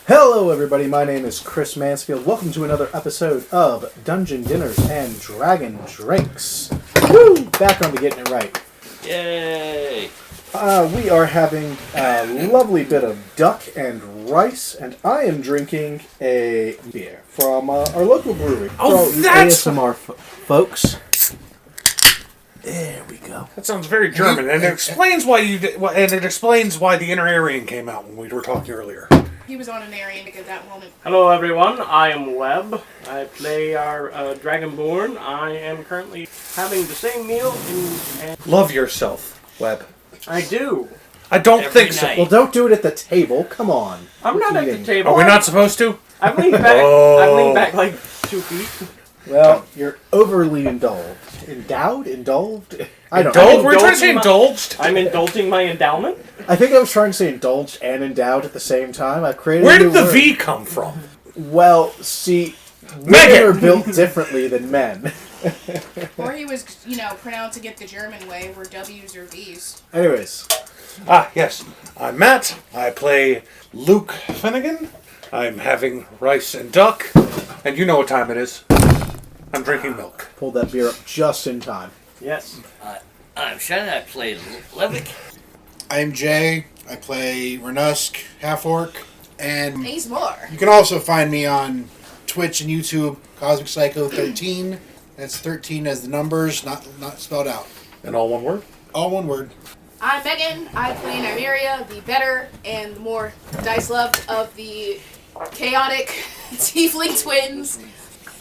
Hello everybody, my name is Chris Mansfield. Welcome to another episode of Dungeon Dinners and Dragon Drinks. Woo! Back on to getting it right. Yay! We are having a lovely bit of duck and rice, and I am drinking a beer from our local brewery. Oh, So, that's... ASMR folks. There we go. That sounds very German, and it explains why you did, and it explains why the Inner Aryan came out when we were talking earlier. He was on an Aryan at that moment. Hello everyone, I am Webb. I play our Dragonborn. I am currently having the same meal and Love yourself, Webb. I do. I don't Every think so. night. Well, don't do it at the table. Come on. I'm We're not at eating. the table. Are we not supposed to? I've leaned back. Oh. I've leaned back like 2 feet. Well, you're overly indulged. Indulged? I don't Indulged? know. We're trying to say indulging indulged. I'm indulging my endowment. I think I was trying to say indulged and endowed at the same time. I created Where a new did the word. V come from? Well, see, women Megan! are built differently than men. Or he was, pronouncing it the German way, where W's or V's. Anyways, Ah, yes. I'm Matt. I play Luke Finnegan. I'm having rice and duck, and you know what time it is. I'm drinking milk. pulled that beer up just in time. Yes. I'm Shannon. I play Levick. I'm Jay. I play Renusk, Half-Orc, and He's more. you can also find me on Twitch and YouTube, Cosmic Psycho 13. That's 13 as the numbers, not spelled out. And all one word? All one word. I'm Megan. I play Nymeria, the better and more dice-loved of the chaotic tiefling twins.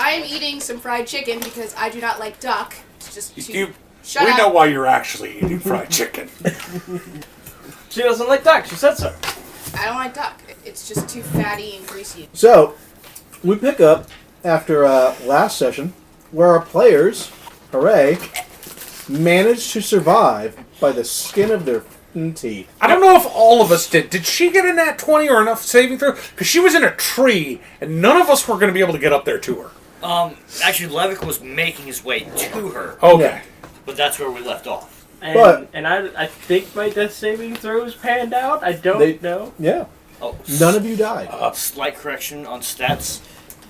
I am eating some fried chicken because I do not like duck. It's just shut we up. know why you're actually eating fried chicken. She doesn't like duck. She said so. I don't like duck. It's just too fatty and greasy. So, we pick up after last session where our players, hooray, managed to survive by the skin of their teeth. I don't know if all of us did. Did she get a nat 20 or enough saving throw? Because she was in a tree, and none of us were going to be able to get up there to her. Actually, Levick was making his way to her, Okay. Yeah. but that's where we left off. And, But- and I think my death saving throws panned out. I don't They- know. Yeah. Oh, None of you died. slight correction on stats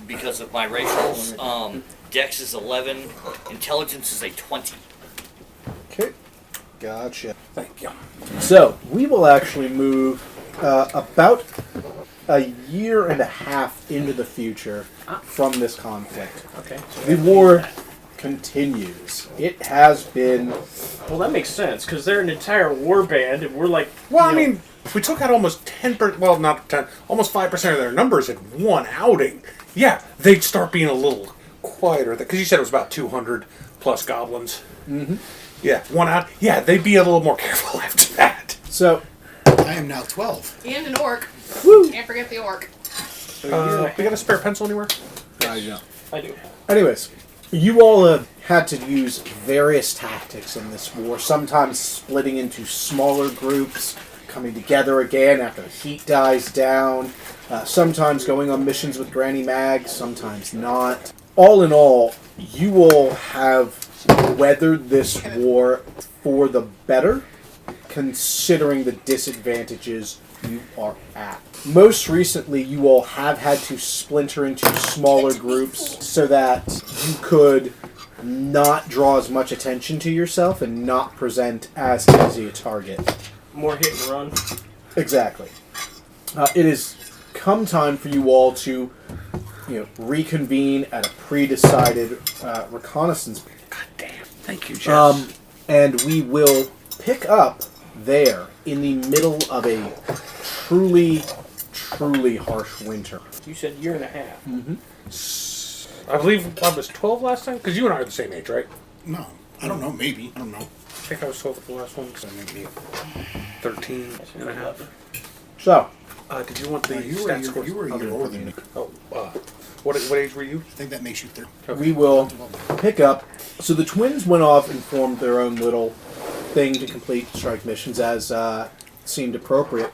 because of my racials. Dex is 11, Intelligence is a 20. Okay. Gotcha. Thank you. So, we will actually move about a year and a half into the future from this conflict. Okay. The war continues. It has been... Well, that makes sense because they're an entire war band, and we're like. Well, I you know, mean, we took out almost 10%, well, not 10, almost 5% of their numbers in one outing. Yeah, they'd start being a little quieter. Because you said it was about 200 plus goblins. Mm-hmm. Yeah, one out. Yeah, they'd be a little more careful after that. So, I am now 12. And an orc. woo! Can't forget the orc. We got a spare pencil anywhere? I do. Anyways, you all have had to use various tactics in this war, sometimes splitting into smaller groups, coming together again after the heat dies down, sometimes going on missions with Granny Mag, sometimes not. All in all, you all have weathered this war for the better, considering the disadvantages you are at. Most recently, you all have had to splinter into smaller groups so that you could not draw as much attention to yourself and not present as easy a target. More hit and run. Exactly. It has come time for you all to, reconvene at a pre-decided reconnaissance. God damn. Thank you, Jeff. And we will pick up there in the middle of a truly, truly harsh winter. You said year and a half. I believe I was 12 last time? Because you and I are the same age, right? No, I don't know. Maybe. I don't know. I think I was 12 at the last one, so maybe 13 and a half. So, Did you want the You stats scores? were a year older than me. Oh, what age were you? I think that makes you 30. we will pick up. So the twins went off and formed their own little thing to complete strike missions as seemed appropriate.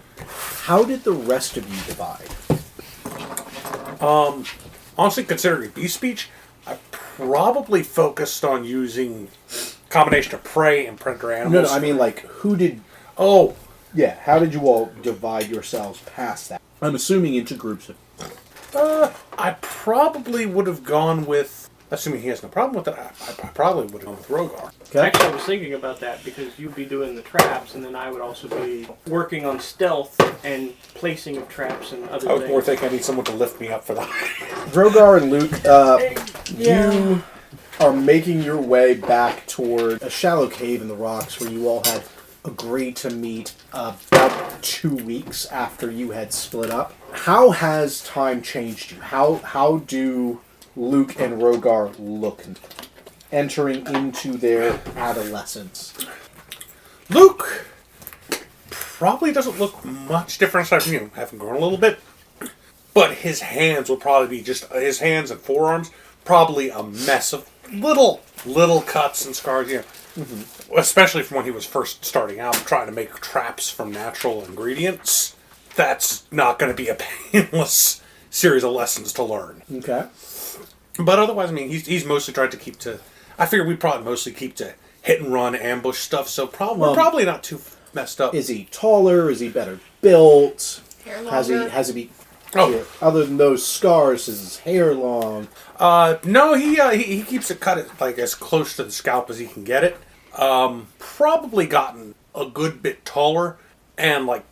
How did the rest of you divide? Honestly, considering beast speech, I probably focused on using combination of prey and predator animals. No, I mean, like, who did... Oh, Yeah, how did you all divide yourselves past that? I'm assuming into groups of. I probably would have gone with, assuming he has no problem with it, I probably would have gone with Rogar. Okay. Actually, I was thinking about that because you'd be doing the traps, and then I would also be working on stealth and placing of traps and other I was things. more thinking I need someone to lift me up for that. Rogar and Luke, Yeah. you are making your way back toward a shallow cave in the rocks where you all had agreed to meet about 2 weeks after you had split up. How has time changed you? How do Luke and Rogar look entering into their adolescence? Luke probably doesn't look much different aside from you, having grown a little bit. But his hands will probably be just, his hands and forearms, probably a mess of little cuts and scars, you know. Mm-hmm. Especially from when he was first starting out, trying to make traps from natural ingredients. That's not going to be a painless series of lessons to learn. Okay. But otherwise, I mean, he's mostly tried to keep to, I figure we'd probably mostly keep to hit and run ambush stuff, so we're probably not too messed up. Is he taller? Is he better built? Hair Has he longer. Oh. Other than those scars, is his hair long? No, he keeps it cut like as close to the scalp as he can get it. Probably gotten a good bit taller and like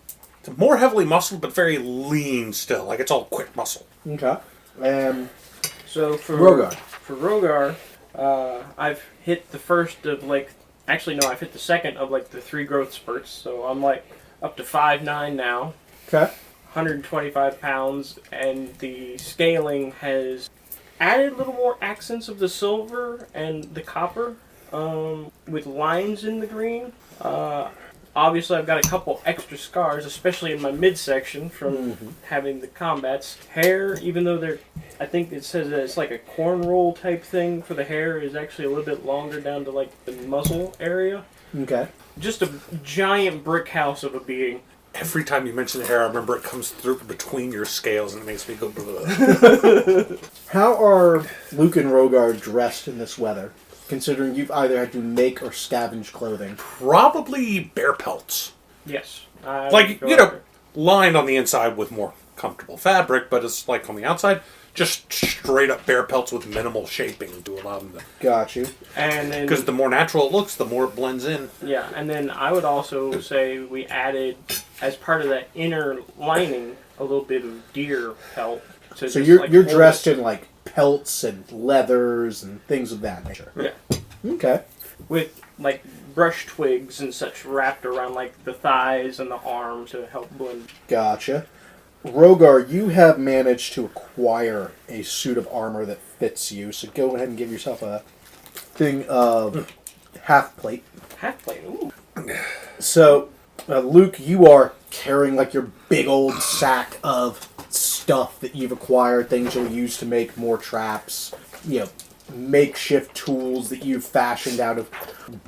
more heavily muscled, but very lean still. Like it's all quick muscle. Okay. So for Rogar. I've hit the first of like, actually no, I've hit the second of like the 3 growth spurts. So I'm like up to 5'9" now, Okay. 125 pounds, and the scaling has added a little more accents of the silver and the copper, with lines in the green. Obviously, I've got a couple extra scars, especially in my midsection from having the combats. Hair, even though I think it says that it's like a corn roll type thing for the hair, is actually a little bit longer down to like the muzzle area. Okay. Just a giant brick house of a being. Every time you mention the hair, I remember it comes through between your scales and it makes me go bleh. How are Luke and Rogar dressed in this weather? Considering you've either had to make or scavenge clothing. Probably bear pelts. Yes. I Like, would go you know, after. lined on the inside with more comfortable fabric, but it's like on the outside, just straight up bear pelts with minimal shaping to allow them to. Got you. And then Because the more natural it looks, the more it blends in. yeah, and then I would also say we added, as part of that inner lining, a little bit of deer pelt. To So just, you're like, you're hold dressed it. in like pelts and leathers and things of that nature. Yeah, Okay. with like brush twigs and such wrapped around like the thighs and the arm to help blend. Gotcha. Rogar, you have managed to acquire a suit of armor that fits you, so go ahead and give yourself a thing of half plate. Half plate. Ooh. So, Luke, you are carrying like your big old sack of stuff that you've acquired, things you'll use to make more traps, you know, makeshift tools that you've fashioned out of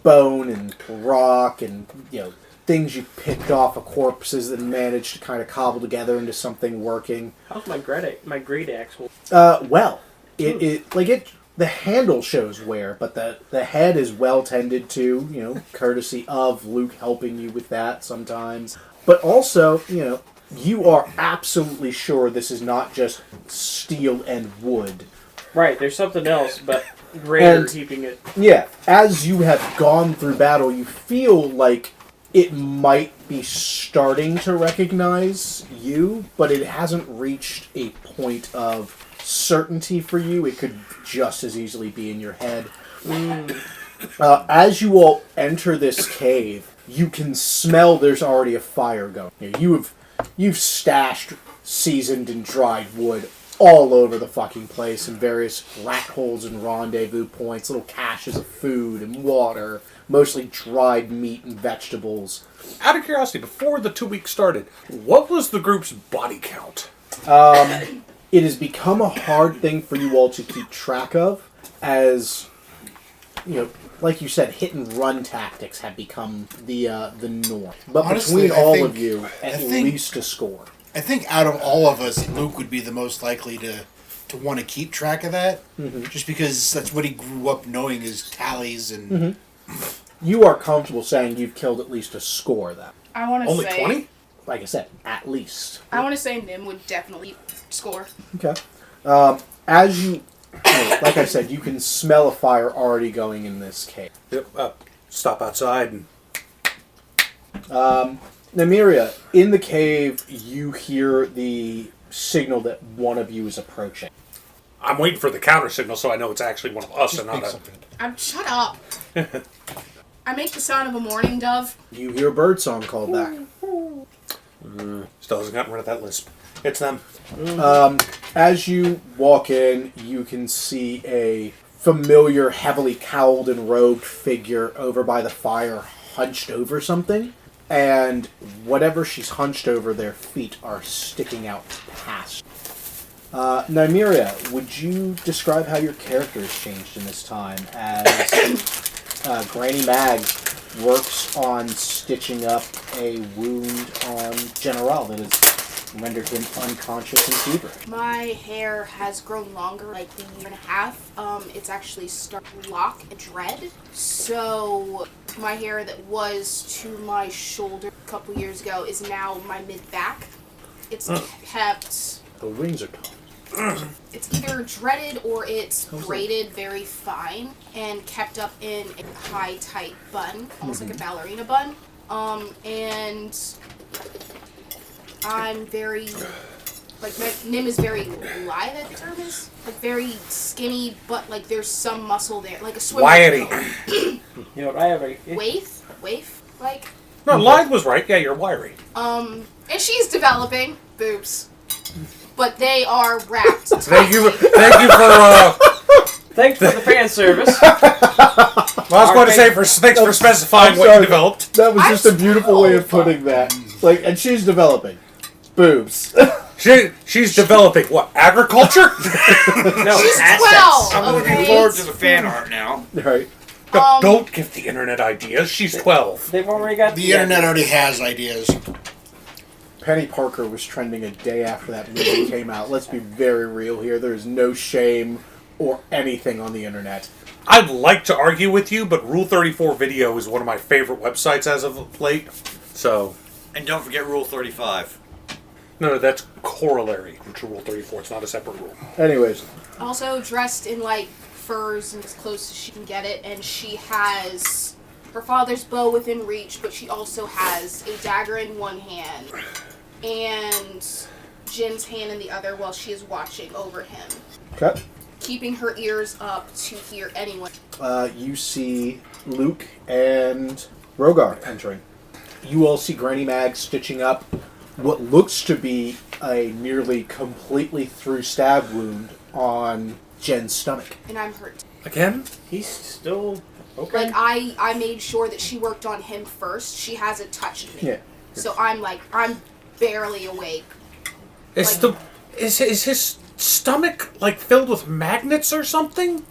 bone and rock and, you know, things you picked off of corpses and managed to kind of cobble together into something working. How's my great axe? Well, the handle shows wear, but the head is well tended to, you know, courtesy of Luke helping you with that sometimes. But also, you know, you are absolutely sure this is not just steel and wood. Right, there's something else, but greater And- keeping it. Yeah, as you have gone through battle, you feel like it might be starting to recognize you, but it hasn't reached a point of certainty for you. It could just as easily be in your head. As you all enter this cave, you can smell there's already a fire going. You know, you've stashed seasoned and dried wood all over the fucking place in various rat holes and rendezvous points, little caches of food and water, mostly dried meat and vegetables. Out of curiosity, before the 2 weeks started, what was the group's body count? It has become a hard thing for you all to keep track of, as, you know, like you said, hit and run tactics have become the norm. But Honestly, between I all think- of you, at I think- least a score. I think out of all of us, Luke would be the most likely to want to keep track of that, just because that's what he grew up knowing is tallies and. You are comfortable saying you've killed at least a score, then. I want to Only say 20? like I said, at least. I want to say Nim would definitely score. Okay. As you, like I said, you can smell a fire already going in this cave. Yep. Stop outside and Nymeria, in the cave, you hear the signal that one of you is approaching. I'm waiting for the counter signal so I know it's actually one of us and not a... Shut up. I make the sound of a mourning dove. You hear a bird song called back. Still hasn't gotten rid of that lisp. It's them. As you walk in, you can see a familiar, heavily cowled and robed figure over by the fire, hunched over something. And whatever she's hunched over, their feet are sticking out past. Nymeria, would you describe how your character has changed in this time as Granny Mag works on stitching up a wound on General that has rendered him unconscious and feverish? My hair has grown longer, like a year and a half. It's actually started to lock and dread. So my hair that was to my shoulder a couple years ago is now my mid-back. It's kept... The wings are tall. It's either dreaded or it's braided very fine and kept up in a high, tight bun, almost like a ballerina bun. And I'm very, like, my Nim is very lithe, I think the term is. Like, very skinny, but, like, there's some muscle there. Like a swimmer. Wiry. You know what I have a... Waif, like. No, Lithe was right. Yeah, you're wiry. And she's developing boobs. But they are wrapped. Thank you for Thanks for the fan service. well, I was going to say thanks for specifying what you developed. That was just a beautiful way of putting that. Like, and she's developing boobs. She's developing what? Agriculture? No, She's assets. 12. I'm looking okay? forward to the fan art now. Right. Don't give the internet ideas. She's 12. They've already got The internet already has ideas. Penny Parker was trending a day after that movie came out. Let's be very real here. There's no shame or anything on the internet. I'd like to argue with you, but Rule 34 Video is one of my favorite websites as of late. So... And don't forget Rule 35. No, that's corollary to Rule 34. It's not a separate rule. Anyways. Also dressed in, like, furs and as close as she can get it, and she has her father's bow within reach, but she also has a dagger in one hand and Jin's hand in the other while she is watching over him, Okay. keeping her ears up to hear anyone. You see Luke and Rogar entering. You all see Granny Mag stitching up what looks to be a nearly completely through stab wound on Jen's stomach. And I'm hurt. Again? He's still okay. Like, I made sure that she worked on him first. She hasn't touched me. Yeah. So I'm barely awake. Is his stomach like filled with magnets or something?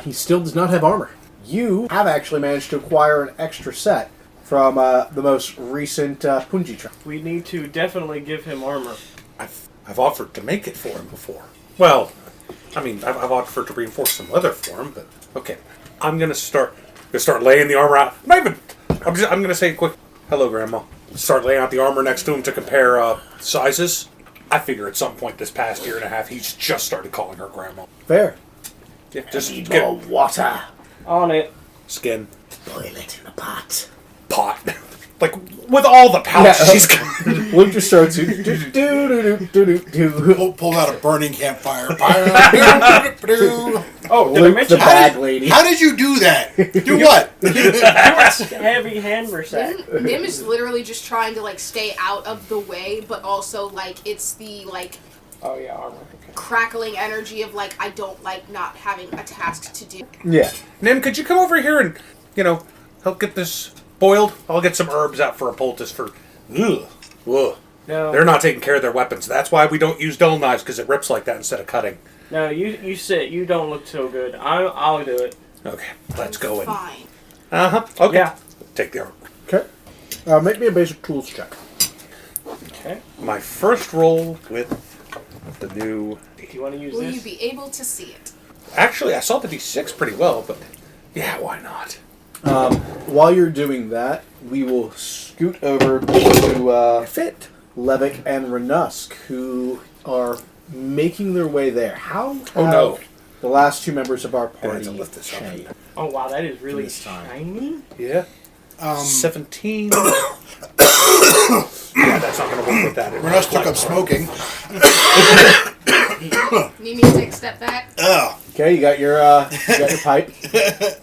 He still does not have armor. You have actually managed to acquire an extra set from the most recent Punji trial. We need to definitely give him armor. I've offered to make it for him before. Well, I mean, I've offered to reinforce some leather for him, but okay. I'm gonna start laying the armor out. I'm gonna say quick, hello, Grandma. Start laying out the armor next to him to compare sizes. I figure at some point this past year and a half, he's just started calling her Grandma. Fair. Yeah, just Need get more water. On it. skin Boil it in a pot. pot. Like with all the pouch she's got. Luke just starts to do. Pulled out a burning campfire. Oh, did I Luke the mention bag lady. How did you do that? Do what? heavy hand sack? Nim is literally just trying to, like, stay out of the way, but also, like, it's the, like, Oh yeah, armor. Okay. crackling energy of, like, I don't like not having a task to do. Yeah. Nim, could you come over here and, help get this boiled? I'll get some herbs out for a poultice for... Ugh. Ugh. No, They're not taking care of their weapons. That's why we don't use dull knives, because it rips like that instead of cutting. no. You sit. You don't look so good. I'll do it. Okay, let's go in. Fine. Uh-huh. Okay. Yeah. Take the arm. Okay. Make me a basic tools check. Okay. My first roll with the new... Do you want to use Will this? you be able to see it? Actually, I saw the D6 pretty well, but... Yeah, why not? While you're doing that, we will scoot over to Fit. Levick and Renusk, who are making their way there. How Oh, have no. the last two members of our I had party to lift this up. changed? Oh wow, that is really This time. shiny. Yeah. 17. yeah, that's not going to work with that. Renus took up smoking. Need me to take a step back? Oh, Okay, you got your pipe.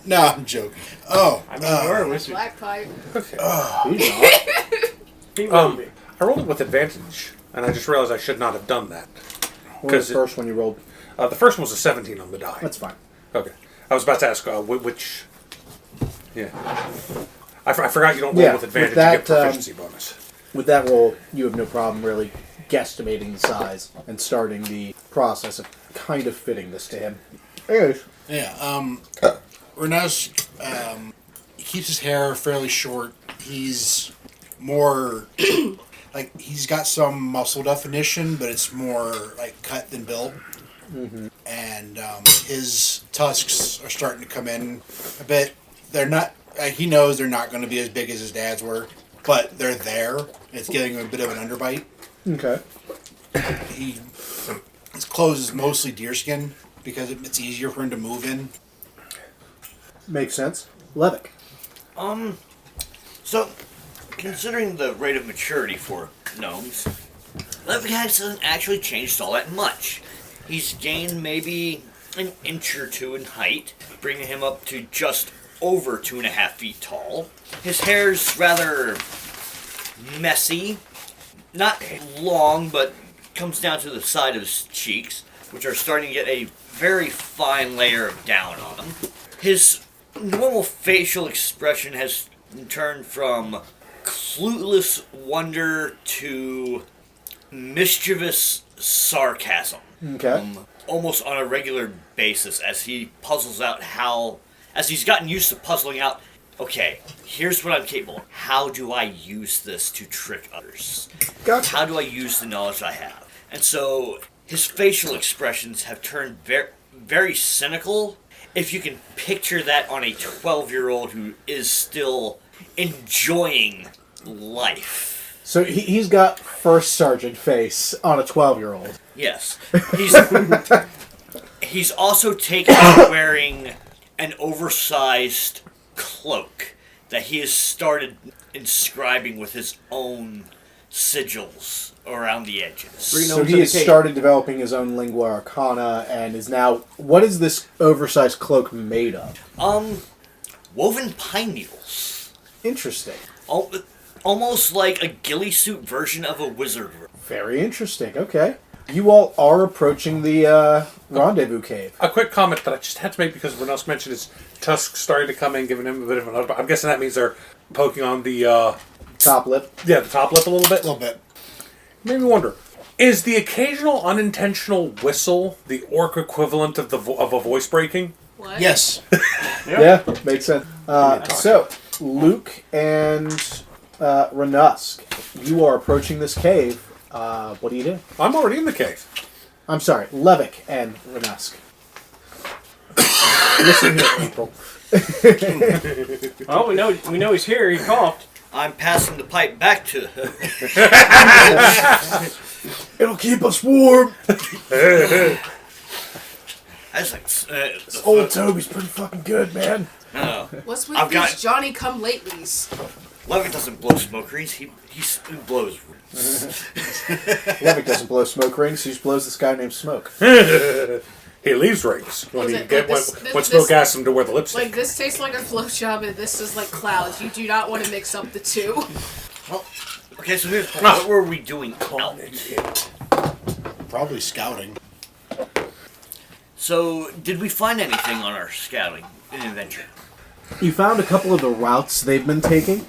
no, I'm joking. Oh, I mean, you're a wizard. Black pipe. He's not. He will be. I rolled it with advantage, and I just realized I should not have done that. What was the 'Cause first one you rolled? The first one was a 17 on the die. That's fine. Okay. I was about to ask which. Yeah. I forgot you don't roll Yeah, with advantage with that, to get proficiency bonus. With that roll, you have no problem really guesstimating the size and starting the process of kind of fitting this to him. Anyways, yeah. Renus, he keeps his hair fairly short. He's more like he's got some muscle definition, but it's more like cut than built. Mm-hmm. And his tusks are starting to come in a bit. They're not. He knows they're not going to be as big as his dad's were, but they're there. It's giving him a bit of an underbite. okay. His clothes is mostly deerskin because it's easier for him to move in. Makes sense. Levick. So, considering the rate of maturity for gnomes, Levick hasn't actually changed all that much. He's gained maybe an inch or two in height, bringing him up to just over 2.5 feet tall. His hair's rather messy, not long, but comes down to the side of his cheeks, which are starting to get a very fine layer of down on them. His normal facial expression has turned from clueless wonder to mischievous sarcasm. Okay. Almost on a regular basis as he puzzles out as he's gotten used to puzzling out, okay, here's what I'm capable of. How do I use this to trick others? Gotcha. How do I use the knowledge I have? And so his facial expressions have turned very, very cynical. If you can picture that on a 12-year-old who is still enjoying life. So he's got first sergeant face on a 12-year-old. Yes. He's also taken to wearing an oversized cloak that he has started inscribing with his own sigils around the edges. So he has started developing his own lingua arcana and is now... What is this oversized cloak made of? Woven pine needles. Interesting. Almost like a ghillie suit version of a wizard. Very interesting. Okay. You all are approaching the rendezvous cave. A quick comment that I just had to make because Renusk mentioned his tusks starting to come in, giving him a bit of an underbite. I'm guessing that means they're poking on the... Top lip. Yeah, the top lip a little bit. A little bit. Made me wonder, is the occasional unintentional whistle the orc equivalent of of a voice breaking? What? Yes. Yeah, makes sense. So, Luke and Renusk, you are approaching this cave. What do you do? I'm already in the cave. I'm sorry, Levick and Renusk. Listen here, April. Oh, we know he's here. He coughed. I'm passing the pipe back to her. It'll keep us warm. I was like, This old Toby's pretty fucking good, man. no. What's with I've these got- Johnny come latelys? Levick doesn't blow smoke rings. He blows. Levick doesn't blow smoke rings. He just blows this guy named Smoke. He leaves rings when Was he it get like when this- Smoke asks him to wear the lipstick. Like, this tastes like a flow job and this is like clouds. You do not want to mix up the two. Okay, so here's what were we doing out? Probably scouting. So, did we find anything on our scouting adventure? You found a couple of the routes they've been taking,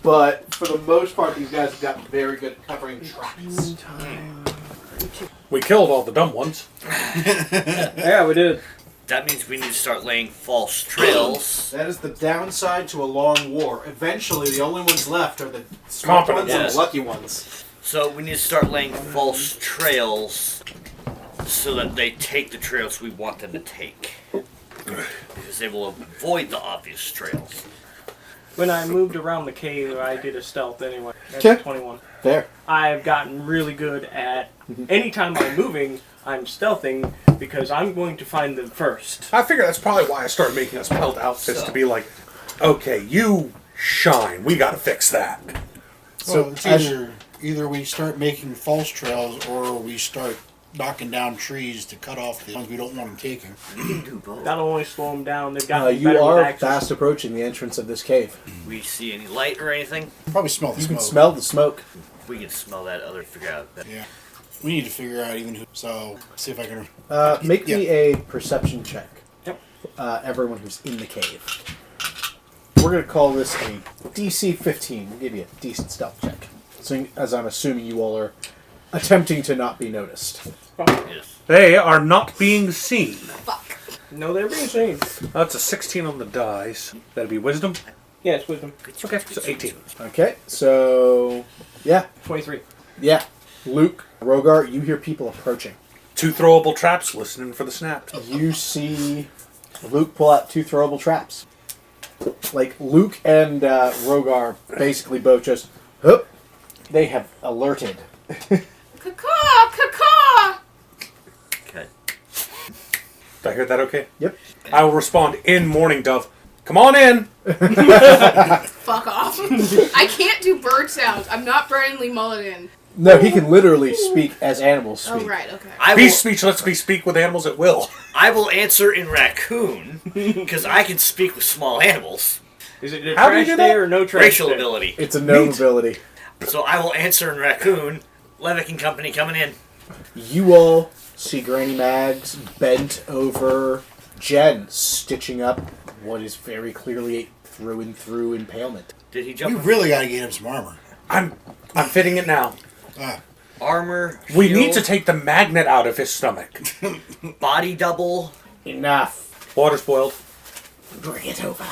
but for the most part, these guys have gotten very good at covering tracks. We killed all the dumb ones. Yeah, we did. That means we need to start laying false trails. That is the downside to a long war. Eventually, the only ones left are the smart Competent ones and ones. the lucky ones. So we need to start laying false trails so that they take the trails we want them to take. because they will avoid the obvious trails. When I moved around the cave, I did a stealth anyway. That's Okay. 21. There. I've gotten really good at anytime I'm moving, I'm stealthing because I'm going to find them first. I figure that's probably why I started making us pelt outfits to be like, okay, you shine. We got to fix that. So it's as- either we start making false trails or we start knocking down trees to cut off the ones we don't want them taking. We can do both. That'll only slow them down. They've got You better with are access. fast approaching the entrance of this cave. We see any light or anything? Probably smell the You smoke. can smell the smoke. We can smell that other. Figure out that. Yeah. We need to figure out even who. So see if I can. Make me a perception check. Yep. Everyone who's in the cave. We're going to call this a DC 15. We'll give you a decent stealth check. So, as I'm assuming you all are attempting to not be noticed. Yes. They are not being seen. Fuck. No, they're being seen. That's a 16 on the dice. That'd be wisdom. Yeah, it's wisdom. Okay, so 18. Okay, so yeah, 23. yeah. Luke, Rogar, you hear people approaching. 2 throwable traps, listening for the snap. You see Luke pull out 2 throwable traps. Like Luke and Rogar basically both just, hup, they have alerted. Caw, caw. Okay. Did I hear that okay? Yep. I will respond in Morning Dove. Come on in! Fuck off. I can't do bird sounds. I'm not Brandon Mulligan. No, he can literally speak as animals speak. Oh, right, okay. I Be will, speech lets me speak with animals at will. I will answer in raccoon because I can speak with small animals. Is it a How do you trash do day that? or no trash Racial day? ability. It's a no Neat. ability. So I will answer in raccoon. Levick and company coming in. You all see Granny Mags bent over Jen, stitching up what is very clearly a through and through impalement. Did he We jump? really got to get him some armor. I'm fitting it now. Ah, Armor. We shield, need to take the magnet out of his stomach. body double. Enough. Water's boiled. Bring it over.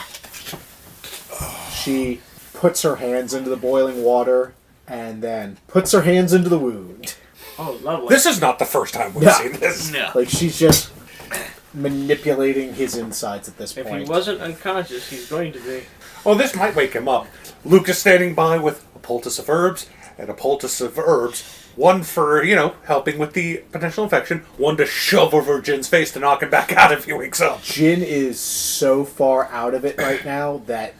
She puts her hands into the boiling water and then puts her hands into the wound. Oh, lovely. This is not the first time we've Yeah. seen this. No. Like she's just manipulating his insides at this If point. he wasn't unconscious, he's going to be. Oh, this might wake him up. Luke is standing by with a poultice of herbs and a poultice of herbs. One for, helping with the potential infection. One to shove over Jin's face to knock him back out if he wakes up. Jin is so far out of it right now that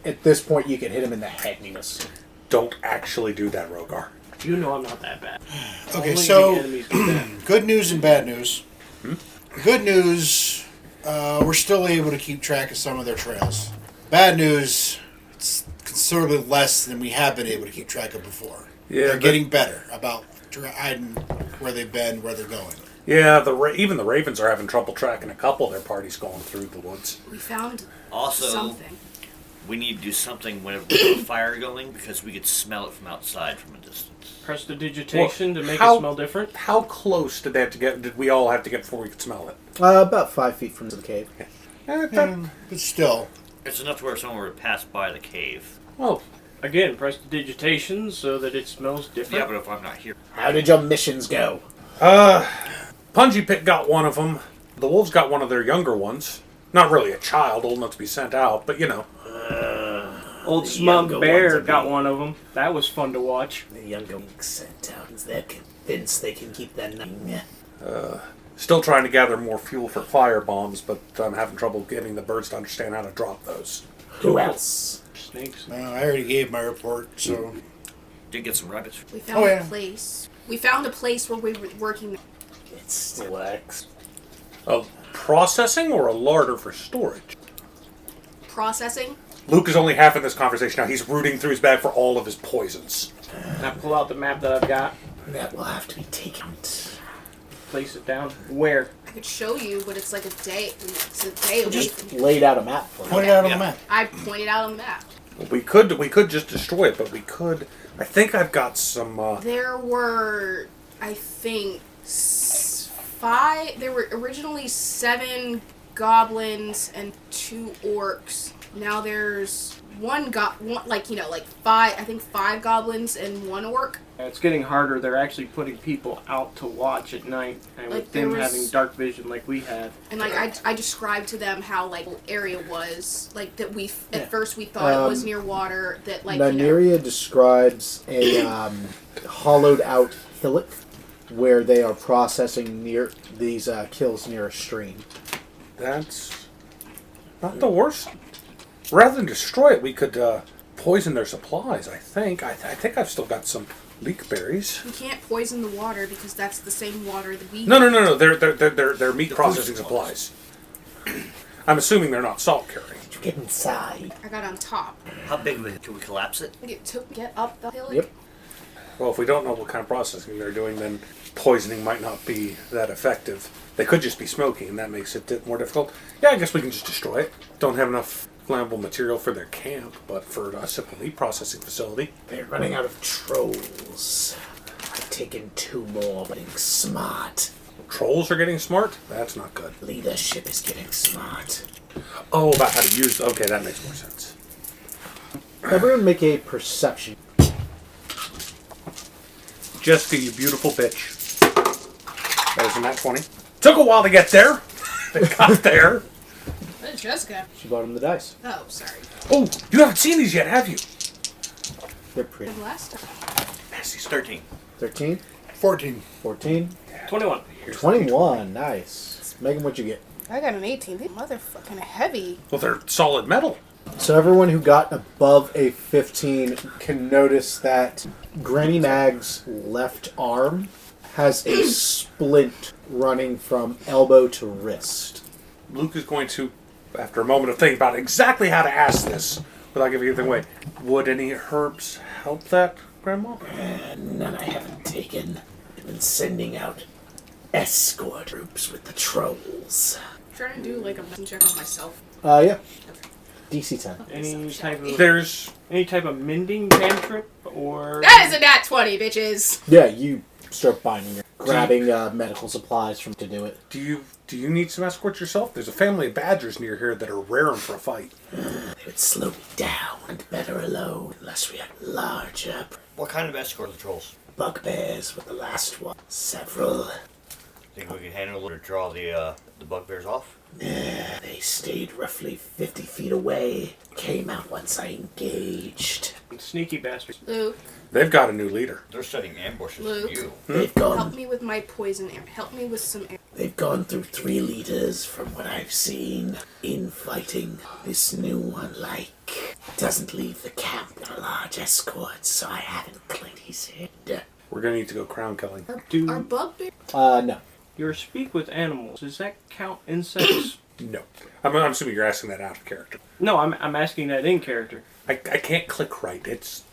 at this point you can hit him in the head and he goes, Don't actually do that, Rogar. You know I'm not that bad. okay, Only so the enemies do that. good news and bad news. Good news, we're still able to keep track of some of their trails. Bad news, it's considerably less than we have been able to keep track of before. Yeah, They're but- getting better about hiding where they've been, where they're going. Yeah, even the Ravens are having trouble tracking a couple of their parties going through the woods. We found Also, something. we need to do something whenever there's a fire going because we could smell it from outside from a distance. Press the digitation to make how- it smell different. How close did they have to get? Did we all have to get before we could smell it? about 5 feet from the cave. But still, It's enough to where someone would pass by the cave. Well, Again, press the digitation so that it smells Yeah, different. but if I'm not here, How did your missions go? Punji Pit got one of them. The Wolves got one of their younger ones. Not really a child, old enough to be sent out, but Old The Smug younger Bear ones are got being- one of them. That was fun to watch. The younger ones sent out because they're convinced they can keep their name. still trying to gather more fuel for fire bombs, but I'm having trouble getting the birds to understand how to drop those. Who else? Snakes. I already gave my report, so did get some rabbits. We found Oh, yeah. a place. We found a place where we were working. It still works. A processing or a larder for storage? Processing. Luke is only half in this conversation now. He's rooting through his bag for all of his poisons. And I pull out the map that I've got, That will have to be taken. place it down. Where? I could show you, but it's like a day. It's a day away Just from laid out a map for point you. it out on Yeah. the map. I pointed out on the map. We could just destroy it, but we could. I think I've got some. There were, I think, 5. There were originally 7 goblins and 2 orcs. Now there's like five. I think 5 goblins and 1 orc. It's getting harder. They're actually putting people out to watch at night, and Like, with them there was- having dark vision like we have. And like I described to them how like the area was like that we at first we thought it was near water that like Nymeria describes a hollowed out hillock where they are processing near these kills near a stream. That's not the worst. Rather than destroy it, we could poison their supplies. I think. I think I've still got some leek berries. we can't poison the water because that's the same water that we No. They're meat processing supplies. I'm assuming they're not salt carrying. Get inside. I got on top. How big of it? Can we collapse it? Get up the hill. Yep. Well, if we don't know what kind of processing they're doing, then poisoning might not be that effective. They could just be smoking, and that makes it more difficult. Yeah, I guess we can just destroy it. Don't have enough flammable material for their camp, but for a simple meat processing facility. They're running out of trolls. I've taken 2 more, getting smart. Trolls are getting smart? That's not good. Leadership is getting smart. Oh, about how to use... Okay, that makes more sense. Everyone make a perception. Jessica, you beautiful bitch. That was a nat 20. Took a while to get there. They got there. That's Jessica. She bought him the dice. Oh, sorry. Oh, you haven't seen these yet, have you? They're pretty. The last time. Nasty 13. 13, 14. 14, 21. 21. Nice. Megan, what'd you get? I got an 18. These motherfucking heavy. Well, they're solid metal. So everyone who got above a 15 can notice that Granny Mag's left arm has a splint running from elbow to wrist. Luke is going to, after a moment of thinking about exactly how to ask this without giving anything away, would any herbs help that, Grandma? None I haven't taken. I've been sending out escort groups with the trolls. I'm trying to do like a medicine check on myself. Yeah. DC 10. Any type of mending cantrip or That is a nat 20, bitches. Yeah, you start binding her, grabbing medical supplies from to do it. Do you need some escorts yourself? There's a family of badgers near here that are raring for a fight. They would slow me down and better alone unless we had larger What kind of escort are the trolls? bugbears with the last one. Several. Think we can handle it or draw the bugbears off? They stayed roughly 50 feet away. Came out once I engaged. sneaky bastards? Luke, They've got a new leader. They're setting ambushes Luke. for you. They've help gone. me with my poison air. Help me with some air. They've gone through 3 leaders from what I've seen in fighting. This new one, doesn't leave the camp with a large escort, so I haven't cleaned his head. We're going to need to go crown killing. Are bugbears? No. Your speak with animals, does that count insects? No. I'm assuming you're asking that out of character. No, I'm asking that in character. I can't click right.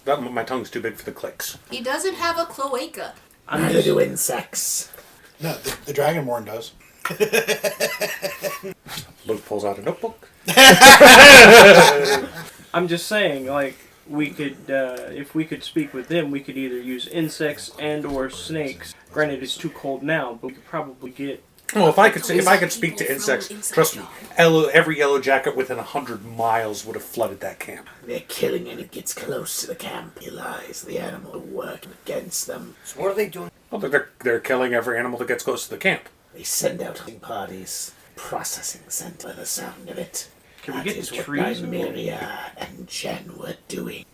My tongue's too big for the clicks. He doesn't have a cloaca. I'm Neither just, do insects. No, the Dragonborn does. Luke pulls out a notebook. I'm just saying, like, we could, if we could speak with them, we could either use insects and or snakes. Granted, it's too cold now, but we could probably get... Oh, if I could speak to insects, trust me, every yellow jacket within 100 miles would have flooded that camp. They're killing and it gets close to the camp. Realize the animal are working against them. So what are they doing? Well, they're killing every animal that gets close to the camp. They send out hunting parties. Processing center by the sound of it. Can we That get is the what trees involved? Nymeria and Jen were doing.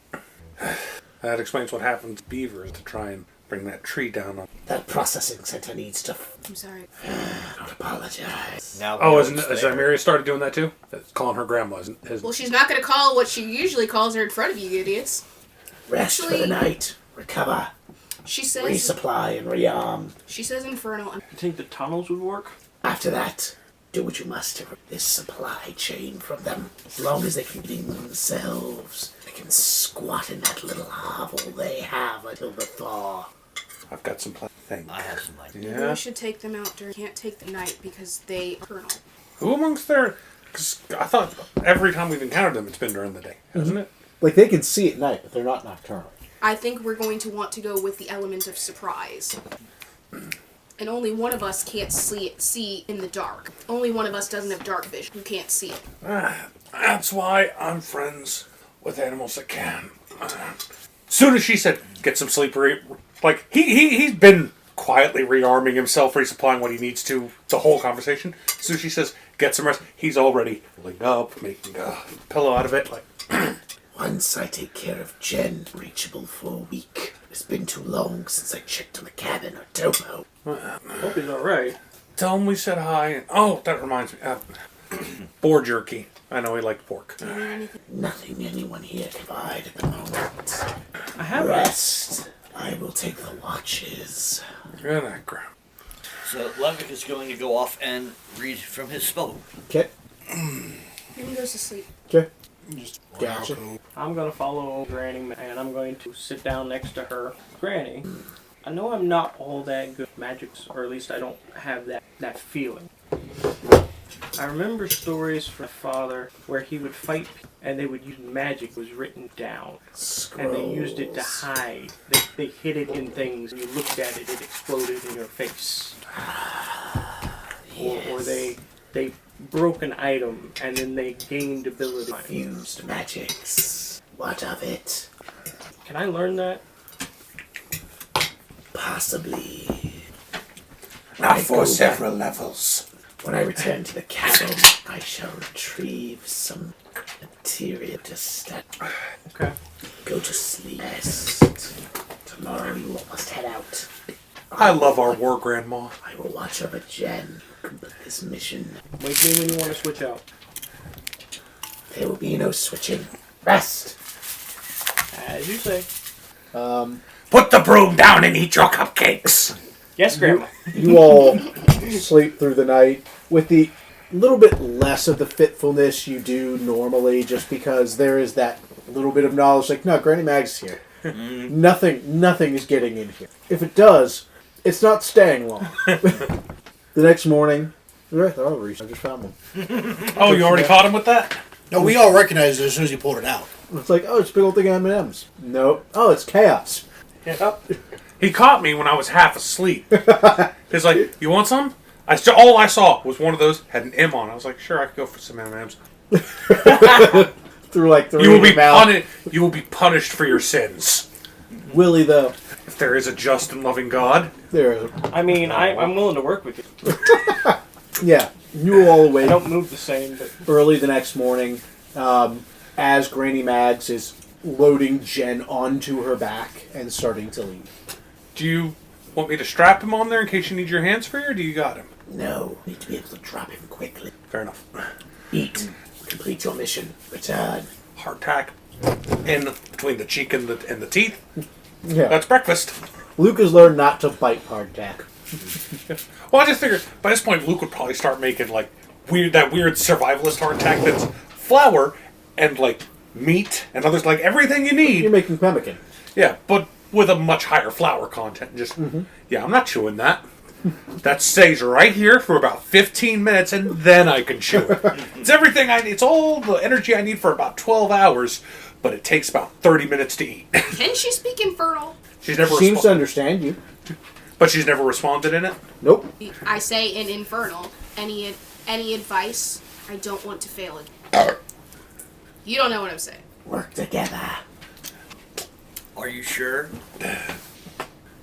That explains what happened to beavers to try and bring that tree down on. That processing center needs to. I'm sorry. Don't apologize. Now Oh, we know has it's there. Nymeria started doing that too? That's calling her grandma. His, Well, she's not going to call what she usually calls her in front of you idiots. Rest for the Actually- night. Recover. She says. Resupply and rearm. She says infernal. You think the tunnels would work? After that, do what you must to rip this supply chain from them. As long as they can feed themselves, they can squat in that little hovel they have until the thaw. I've got some things. I have some ideas. Maybe Yeah. we should take them out during. Can't take the night because they are infernal. Who amongst their? Because I thought every time we've encountered them, it's been during the day, hasn't it? Like, they can see at night, but they're not nocturnal. I think we're going to want to go with the element of surprise. And only one of us can't see in the dark. Only one of us doesn't have dark vision. Who can't see it. That's why I'm friends with animals that can. Soon as she said, get some sleep, like, he's been quietly rearming himself, resupplying what he needs to the whole conversation. As soon as she says, get some rest, he's already pulling up, making a pillow out of it, like... Once I take care of Jen, reachable for a week. It's been too long since I checked on the cabin or Tomo. Hope he's alright. Tell him we said hi. And, oh, that reminds me. Boar jerky. I know he liked pork. Nothing anyone here can provide at the moment. I have Rest. I will take the watches. Good night, Graham. So Levick is going to go off and read from his spell. Okay. He goes to sleep. Okay. Just Gotcha. I'm gonna follow Granny and I'm going to sit down next to her. Granny, I know I'm not all that good at magic, or at least I don't have that feeling. I remember stories from my father where he would fight and they would use magic was written down. And they used it to hide. They hid it in things and you looked at it, it exploded in your face. Or they broke an item and then they gained ability. Fused magics. What of it? Can I learn that? Possibly. Not I for go several levels. When I return to the cabin, I shall retrieve some material to start. Okay. Go to sleep. Rest. Tomorrow you all must head out. I love our war grandma. I will watch over Jen. Complete this mission. Wake me when you want to switch out. There will be no switching. Rest. As you say. Put the broom down and eat your cupcakes. Yes, Grandma. You all sleep through the night with the little bit less of the fitfulness you do normally, just because there is that little bit of knowledge. Like, no, Granny Mag's here. Nothing is getting in here. If it does, it's not staying long. The next morning, I just found one. Oh, you already caught him with that? No, we all recognized it as soon as he pulled it out. It's like, oh, it's a big old thing of M&M's. Nope. Oh, it's chaos. Yeah. He caught me when I was half asleep. He's like, you want some? All I saw was one of those, had an M on it. I was like, sure, I could go for some M&M's. Through like 3 You will be of them out. You will be punished for your sins. Willie, though, If there is a just and loving God. there. I mean, I'm willing to work with you. Yeah, you all I awake don't move the same, but early the next morning, as Granny Mags is loading Jen onto her back and starting to leave. Do you want me to strap him on there in case you need your hands free, or do you got him? No, need to be able to drop him quickly. Fair enough. Eat. Complete your mission. Return. Hardtack in between the cheek and the teeth. Yeah. That's breakfast. Luke has learned not to bite hardtack. Well, I just figured by this point Luke would probably start making like weird survivalist hardtack that's flour and like meat and others, like everything you need. You're making pemmican. Yeah, but with a much higher flour content. Just yeah, I'm not chewing that. That stays right here for about 15 minutes, and then I can chew it. It's everything I need. It's all the energy I need for about 12 hours, but it takes about 30 minutes to eat. Can she speak Infernal? She's never Seems to understand you. but she's never responded in it. Nope. I say in Infernal. Any advice? I don't want to fail it. You don't know what I'm saying. Work together. Are you sure?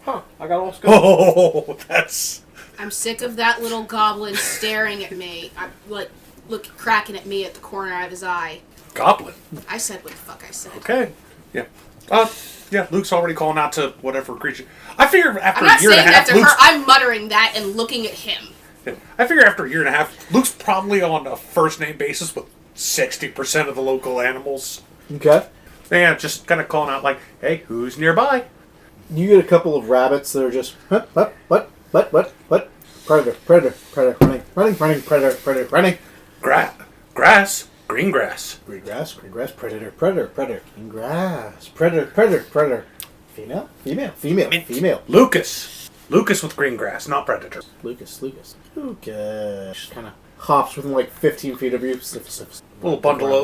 I got all scope. Oh, that's I'm sick of that little goblin staring at me. I'm cracking at me at the corner of his eye. goblin. I said what the fuck I said. Okay, yeah. Yeah, Luke's already calling out to whatever creature. I figure after I'm not a year saying and a half, that to her. I'm muttering that and looking at him. I figure after a year and a half, Luke's probably on a first name basis with 60% of the local animals. Okay. Yeah, just kind of calling out like, hey, who's nearby? You get a couple of rabbits that are just, what? Predator, running, predator, running. Grass, green grass. Green grass, predator, green grass, predator. Female. Lucas with green grass, not predator. Lucas. Kind of hops within like 15 feet of you. Sniff. Little bundle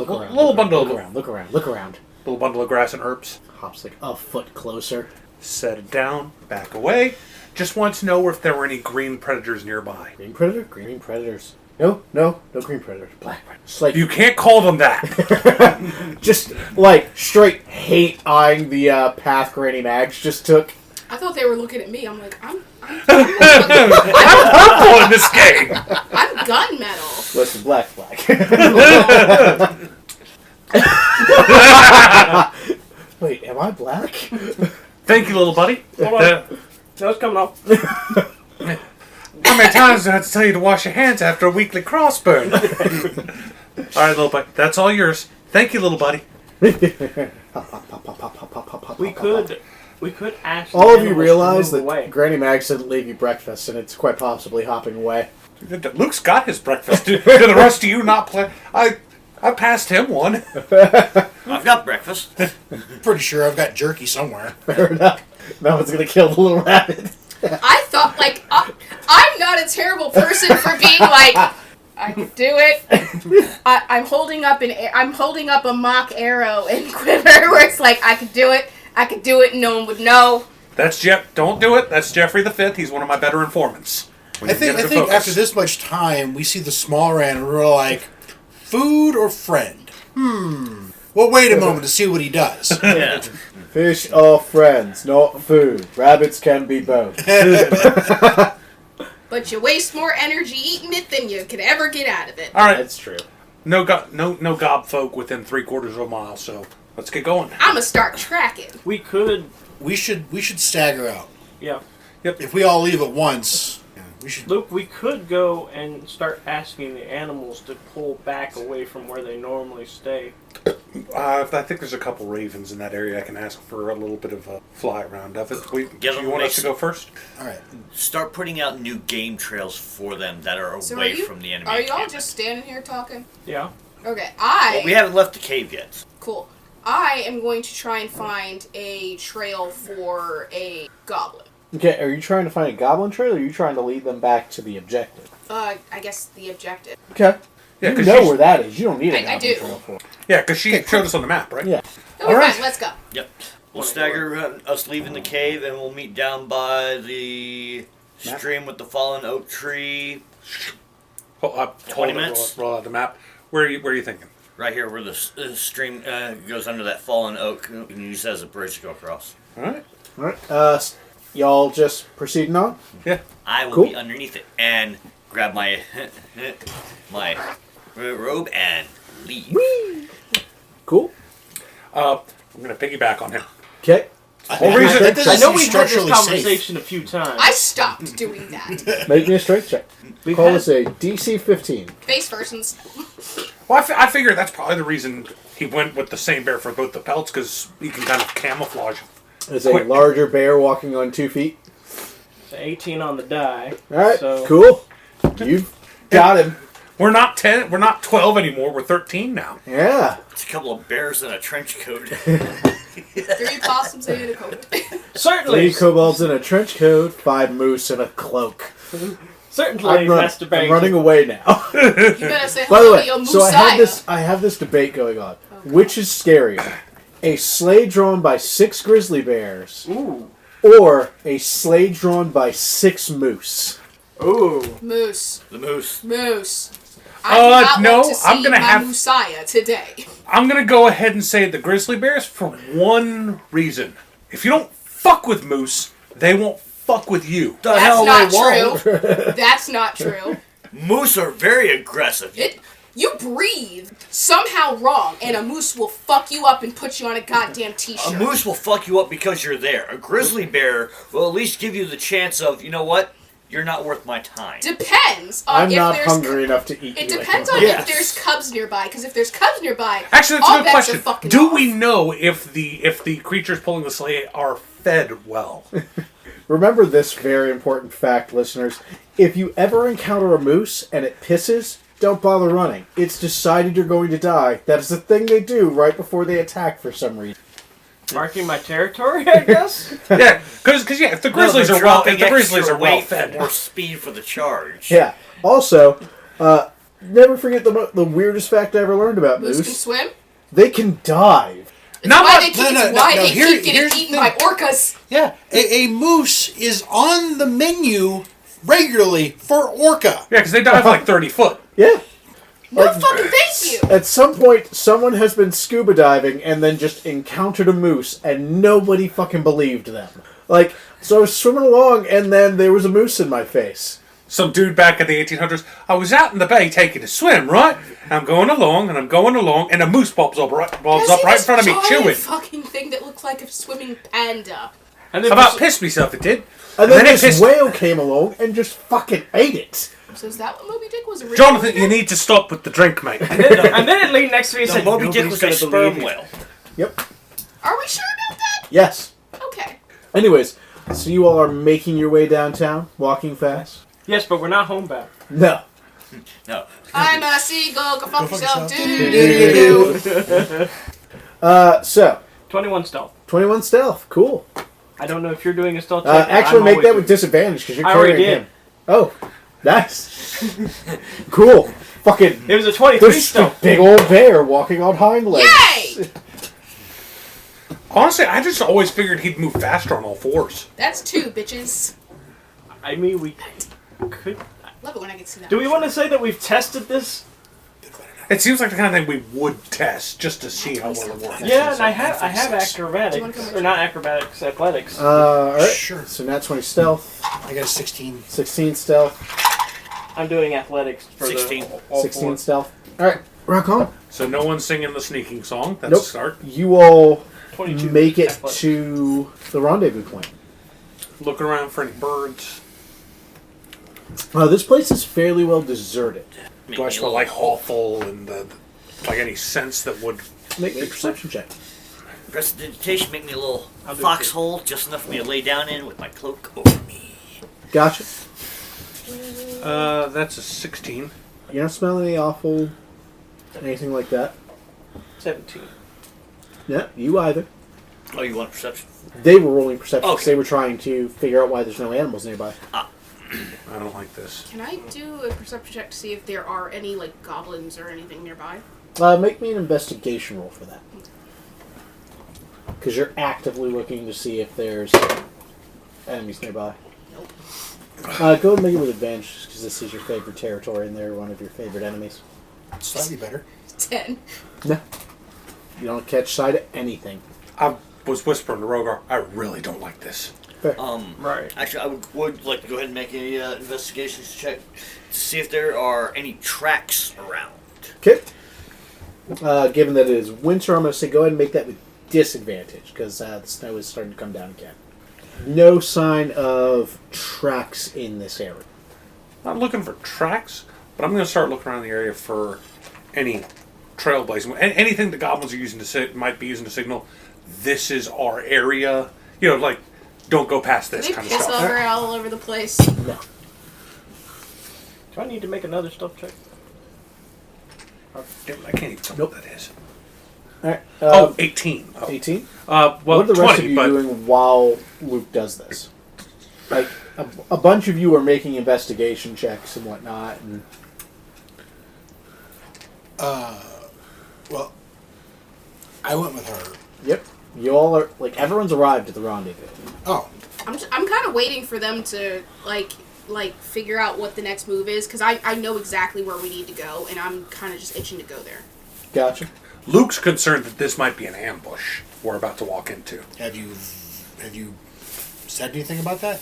of grass and herbs. Hops like a foot closer. Set it down, back away. Just wanted to know if there were any green predators nearby. Green predator, green predators. No green predators, black predators. Just like You can't call them that. just like straight hate eyeing the path Granny Mags just took. I thought they were looking at me. I'm like, I'm Purple in this game. I'm gunmetal. Listen, black. Wait, am I black? Thank you, little buddy. Hold on. No, it's coming off. How many times do I have to tell you to wash your hands after a weekly crossburn? All right, little buddy. That's all yours. Thank you, little buddy. We could ask. All the of you animals to realize move that away. Granny Mags didn't leave you breakfast, and it's quite possibly hopping away. Luke's got his breakfast. Do the rest of you not play? I passed him one. I've got breakfast. Pretty sure I've got jerky somewhere. Fair enough. That one's gonna kill the little rabbit. I thought like I'm not a terrible person for being like I could do it. I'm holding up a mock arrow and quiver where it's like I could do it. And no one would know. That's Jeff. Don't do it. That's Jeffrey the Fifth. He's one of my better informants. I think after this much time, we see the smaller end and we're like, food or friend? Well, wait a moment to see what he does. Yeah. Fish are friends, not food. Rabbits can be both. But you waste more energy eating it than you could ever get out of it. All right. That's true. No gob folk within 3/4 of a mile. So let's get going. I'm gonna start tracking. We could. We should stagger out. Yeah. If we all leave at once, we should. Luke, we could go and start asking the animals to pull back away from where they normally stay. I think there's a couple ravens in that area. I can ask for a little bit of a fly around of it. Do them you want us to go first? All right. Start putting out new game trails for them that are So away from the enemy. Are y'all encampment. just standing here talking? Yeah. Okay, Well, we haven't left the cave yet. Cool. I am going to try and find a trail for a goblin. Okay, are you trying to find a goblin trail, or are you trying to lead them back to the objective? I guess the objective. Okay. Yeah, You 'cause know she's- where that is. You don't need a I goblin do. trail for it. Yeah, because she showed us on the map, right? Yeah. Okay, All right. fine, let's go. Yep. We'll stagger us leaving the cave, and we'll meet down by the Map? stream with the fallen oak tree. 20 minutes? Roll out the map. Where are you thinking? Right here where the stream goes under that fallen oak. You can use that as a bridge to go across. All right. All right. Y'all just proceeding on? Yeah. I will Cool. be underneath it and grab my my robe and leave. Cool. I'm gonna piggyback on him. Okay. That doesn't I know seem we've had this structurally safe. conversation a few times. I stopped doing that. Make me a strength check. We've Call had- this a DC 15. Face first and Well, I figure that's probably the reason he went with the same bear for both the pelts, because he can kind of camouflage. It's a larger bear walking on 2 feet. It's 18 on the die. All right. So Cool. You've got him. We're not 10. We're not 12 anymore. We're 13 now. Yeah. It's a couple of bears in a trench coat. 3 possums and a coat. certainly, 3 kobolds in a trench coat, 5 moose in a cloak. certainly, Master I'm Bang. running away now. You better say By the hello way, to your so Messiah. I have this debate going on. Which is scarier? A sleigh drawn by 6 grizzly bears Ooh. or a sleigh drawn by 6 moose? Ooh. Moose. The moose. Moose. I do not no, want to see I'm gonna my have- Messiah today. I'm going to go ahead and say the grizzly bears for one reason. If you don't fuck with moose, they won't fuck with you. The That's hell not they won't. true. That's not true. Moose are very aggressive. You breathe somehow wrong, and a moose will fuck you up and put you on a goddamn A t-shirt. moose will fuck you up because you're there. A grizzly bear will at least give you the chance of, you know what? You're not worth my time. Depends on I'm if not there's. hungry enough to eat It you. depends on Yes. if there's cubs nearby. Because if there's cubs nearby, Actually, that's all a good bets question. are fucking Do off. we know if the creatures pulling the sleigh are fed well? Remember this very important fact, listeners. If you ever encounter a moose and it pisses, don't bother running. It's decided you're going to die. That is the thing they do right before they attack for some reason. Marking my territory, I guess. Yeah, because if the grizzlies No, are they're well, if dropping the grizzlies extra are well weight for fed. more speed for the charge. Yeah. Also, never forget the weirdest fact I ever learned about Moose can moose. swim. They can dive. Not Why much- they keep, no, it's why no, they here- keep getting here's eaten the- by orcas. Yeah, a moose is on the menu regularly for orca. Yeah, because they dive like 30 foot. Yeah. No Like, fucking thank you. at some point, someone has been scuba diving and then just encountered a moose, and nobody fucking believed them. Like, so I was swimming along, and then there was a moose in my face. Some dude back in the 1800s, I was out in the bay taking a swim, right? And I'm going along, and a moose pops up right in front of me, chewing. Fucking thing that looked like a swimming panda. And then About pissed myself, it did. And then it this pissed- whale came along and just fucking ate it. So is that what Moby Dick was originally? Jonathan, you need to stop with the drink, mate. and then it leaned next to me and The said, Moby Dick "Nobody's was a gonna sperm believe you." whale. Yep. Are we sure about that? Yes. Okay. Anyways, so you all are making your way downtown, walking fast? Yes, but we're not homebound. No. No. I'm a seagull. Go fuck fuck yourself. yourself. So, 21 stealth. 21 stealth. Cool. I don't know if you're doing a stealth check. Actually, I'm make always that with doing- disadvantage because you're I already carrying did. him. Oh, nice. Cool. Fucking. It was a 23 There's a stealth. big old bear walking on hind legs. Yay! Honestly, I just always figured he'd move faster on all fours. That's 2, bitches. I mean, we could. Love it when I get to see that. Do we want to say that we've tested this? It seems like the kind of thing we would test just to see how well it works. Yeah, and I have Do you wanna acrobatics, come or not acrobatics, athletics. Alright. Sure. So, nat 20 stealth, I got a 16. 16 stealth, I'm doing athletics for 16. the all 16 four. stealth. Alright, rock on. So no one's singing the sneaking song. That's Nope. a start. You all 22 make it athletics. to the rendezvous point. Looking around for any birds. This place is fairly well deserted. Do I smell like awful and like any scents that would... Make a perception check. Prestidigitation make me a little I'll do foxhole, just enough for me to lay down in with my cloak over me. Gotcha. That's a 16. You're not smelling any awful, anything like that. 17. Yeah, you either. Oh, you want perception? They were rolling perception because Okay. they were trying to figure out why there's no animals nearby. I don't like this. Can I do a perception check to see if there are any, like, goblins or anything nearby? Make me an investigation roll for that. Because you're actively looking to see if there's enemies nearby. Nope. Go ahead and make it with advantage because this is your favorite territory and they're one of your favorite enemies. Slightly better. 10. No. You don't catch sight of anything. I was whispering to Rogar, I really don't like this. Right. Actually, I would like to go ahead and make a investigations check to see if there are any tracks around. Okay. Given that it is winter, I'm going to say go ahead and make that with disadvantage because the snow is starting to come down again. No sign of tracks in this area. Not looking for tracks, but I'm going to start looking around the area for any trailblazing. Anything the goblins are using might be using to signal, this is our area. You know, like, don't go past this They kind of piss stuff. over all over the place. No. Do I need to make another stealth check? Oh, damn, I can't even tell Nope. what that is. Alright. 18. 18? Well, What are the 20, rest of you but doing while Luke does this? Like, a bunch of you are making investigation checks and whatnot, and Well, I went with her. yep, you all are like everyone's arrived at the rendezvous. Oh, I'm kind of waiting for them to, like figure out what the next move is, because I know exactly where we need to go, and I'm kind of just itching to go there. Gotcha. Luke's concerned that this might be an ambush we're about to walk into. have you said anything about that?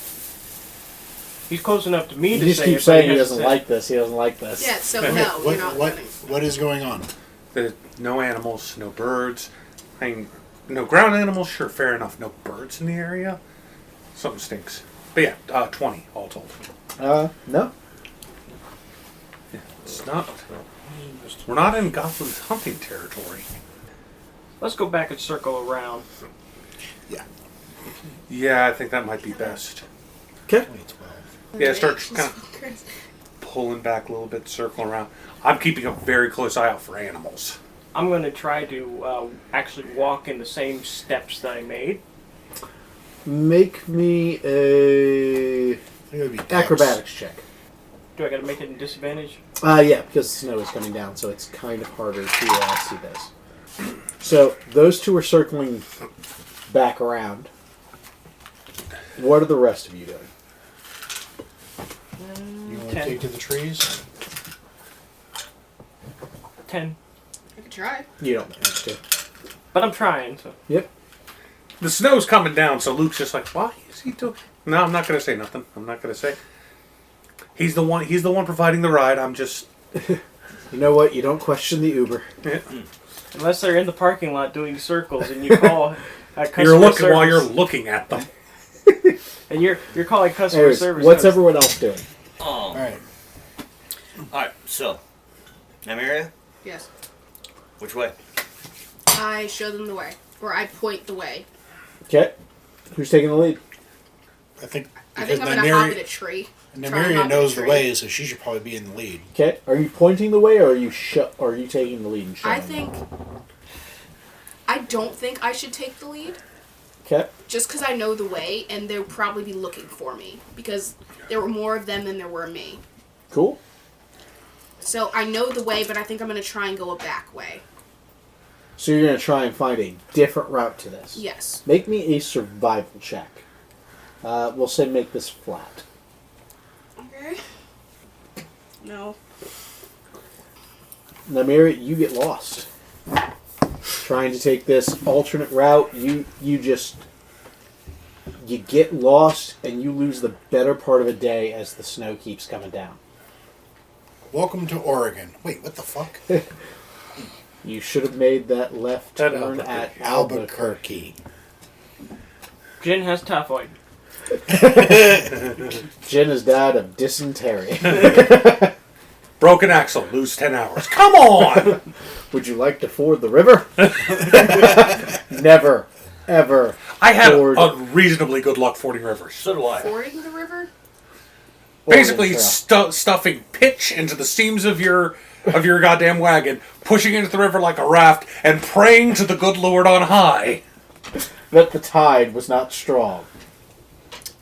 He's close enough to me He to just say keeps it, but saying he hasn't doesn't said- like this. He doesn't like this. Yeah, so Okay. no, what, you're not what, running. what is going on? There's no animals, no birds. I mean, no ground animals, sure, fair enough. No birds in the area. Something stinks. But yeah, 20 all told. No. It's not. We're not in Gotham's hunting territory. Let's go back and circle around. Yeah. Yeah, I think that might be best. Okay. 2012. Yeah, start kind of pulling back a little bit, circling around. I'm keeping a very close eye out for animals. I'm going to try to actually walk in the same steps that I made. Make me a I think it would be Dex. acrobatics check. Do I got to make it in disadvantage? Yeah, because the snow is coming down, so it's kind of harder to see this. So those two are circling back around. What are the rest of you doing? You want to 10. take to the trees? 10. I could try. You don't have to. But I'm trying, so. Yep. The snow's coming down, so Luke's just like, why is he doing... No, I'm not going to say nothing. I'm not going to say... He's the one providing the ride. I'm just... You know what? You don't question the Uber. Yeah. Unless they're in the parking lot doing circles and you call customer You're looking service. while you're looking at them. And you're calling customer Anyways, service. what's no. everyone else doing? All right. Alright, so. Nymeria, Yes. which way? I show them the way. Or I point the way. Okay. Who's taking the lead? I think I because think I'm going to hop in a tree. Try and hop Nymeria in knows a the tree. way, so she should probably be in the lead. Okay. Are you pointing the way, or are you taking the lead and showing I them? think... I don't think I should take the lead. Okay. Just because I know the way, and they'll probably be looking for me. Because there were more of them than there were me. Cool. So I know the way, but I think I'm going to try and go a back way. So you're going to try and find a different route to this. Yes. Make me a survival check. We'll say make this flat. Okay. No. Nymeria, you get lost. Trying to take this alternate route, you get lost and you lose the better part of a day as the snow keeps coming down. Welcome to Oregon. Wait, what the fuck? You should have made that left At turn Albuquerque. at Albuquerque. Albuquerque. Jin has typhoid. Jen has died of dysentery. Broken axle, lose 10 hours. Come on! Would you like to ford the river? Never, ever. I had Ford. a reasonably good luck fording rivers. So do I. Fording the river? Basically, Oregon stuffing pitch into the seams of your goddamn wagon, pushing it into the river like a raft, and praying to the good Lord on high. that the tide was not strong.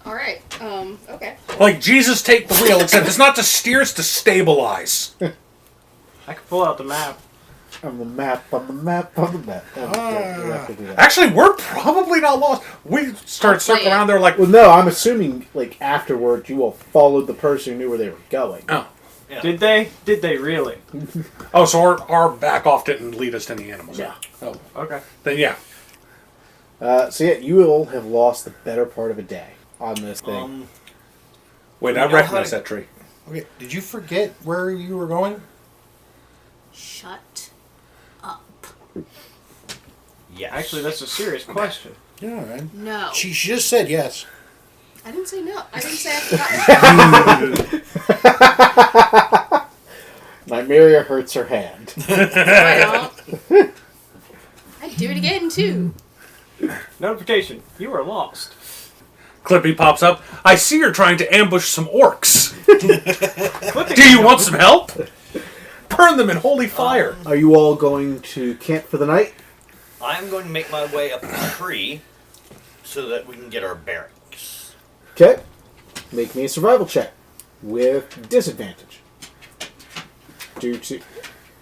Alright. Okay. Like Jesus take the wheel, except it's not to steer, it's to stabilize. I could pull out the map. On the map, on the map, on the map. Oh, okay, you have to do that. Actually, we're probably not lost. We start circling around there like, Well, no, I'm assuming, like, afterwards you all followed the person who knew where they were going. oh. Yeah. Did they? Did they really? Oh, so our back off didn't lead us to any animals. Yeah. Oh, Okay. then yeah. So, yeah, you all have lost the better part of a day on this thing. Wait, You I know recognize how to- that tree. Okay, did you forget where you were going? Shut up. Yes. Actually, that's a serious question. Yeah, man. No. She just said yes. I didn't say no. I didn't say I forgot. Nymeria hurts her hand. I don't. I'd do it again, too. Notification. You are lost. Clippy pops up. I see you're trying to ambush some orcs. Clippy. Do you want some help? Burn them in holy fire. Are you all going to camp for the night? I'm going to make my way up a tree so that we can get our bearings. Okay. Make me a survival check with disadvantage. Due to...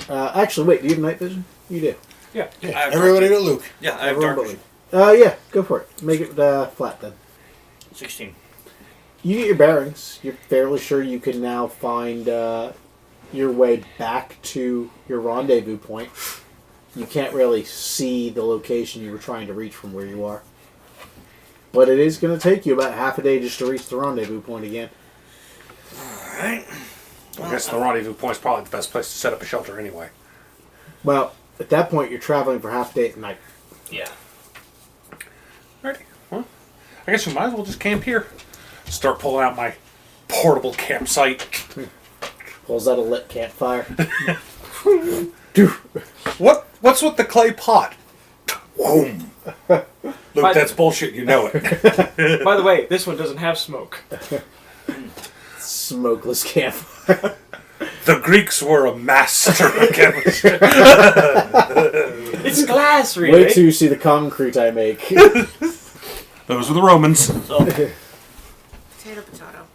actually, wait, do you have night vision? You do. Yeah. Yeah, I have everybody dark to Luke. Yeah, I have Everyone dark but vision. Luke. Yeah, go for it. Make it flat then. 16. You get your bearings. You're fairly sure you can now find your way back to your rendezvous point. You can't really see the location you were trying to reach from where you are. But it is going to take you about half a day just to reach the rendezvous point again. Alright. I guess the rendezvous point's probably the best place to set up a shelter anyway. Well, at that point, you're traveling for half a day at night. Yeah. Alrighty. Well, I guess we might as well just camp here. Start pulling out my portable campsite. Pulls out a lit campfire. What's with the clay pot? Boom. Luke, that's bullshit. You know it. By the way, this one doesn't have smoke. Smokeless campfire. The Greeks were a master of chemistry. It's glass, really. Wait till you see the concrete I make. Those were the Romans. So, Potato, potato.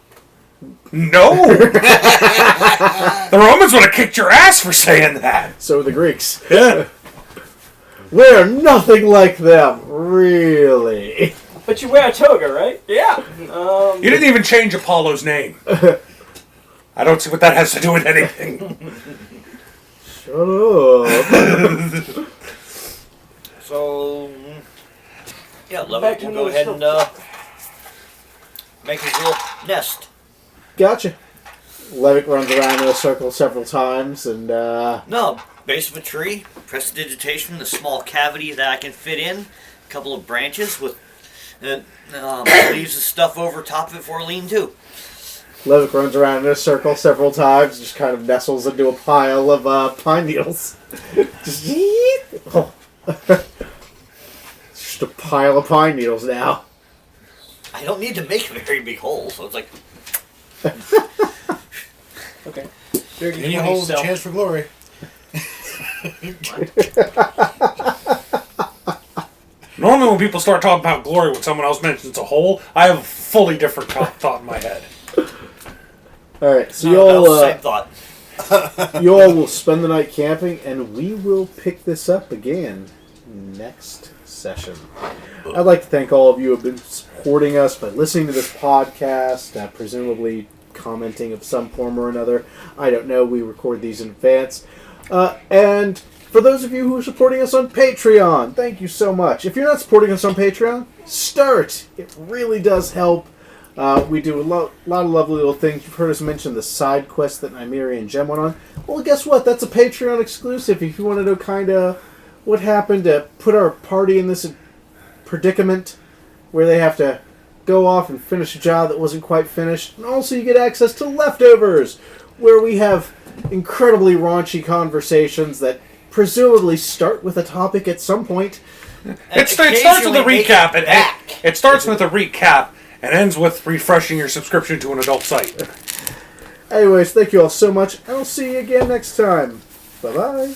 No! The Romans would have kicked your ass for saying that. So are the Greeks. Yeah. We're nothing like them, really. But you wear a toga, right? Yeah. You didn't even change Apollo's name. I don't see what that has to do with anything. Shut up. So, yeah, Back Levitt to will the go ahead and make his little nest. Gotcha. Levick runs around in a circle several times, and No, base of a tree, prestidigitation, the small cavity that I can fit in, a couple of branches with leaves the stuff over top of it for a lean-to. Levick runs around in a circle several times, just kind of nestles into a pile of pine needles. Just, oh. It's just a pile of pine needles now. I don't need to make a very big hole, so it's like, Okay. Any holes, a chance for glory. Normally when people start talking about glory when someone else mentions a hole, I have a fully different thought in my head. Alright, so that was the same thought. you all will spend the night camping, and we will pick this up again next session. I'd like to thank all of you who have been supporting us by listening to this podcast, presumably commenting of some form or another. I don't know, we record these in advance. And for those of you who are supporting us on Patreon, thank you so much. If you're not supporting us on Patreon, start! It really does help. We do a lot of lovely little things. You've heard us mention the side quest that Nymeria and Jem went on. Well, guess what? That's a Patreon exclusive. If you want to know kind of what happened to put our party in this predicament where they have to go off and finish a job that wasn't quite finished. And also you get access to Leftovers, where we have incredibly raunchy conversations that presumably start with a topic at some point. It starts with a recap. It starts with a recap and ends with refreshing your subscription to an adult site. Anyways, thank you all so much, and I'll see you again next time. Bye-bye.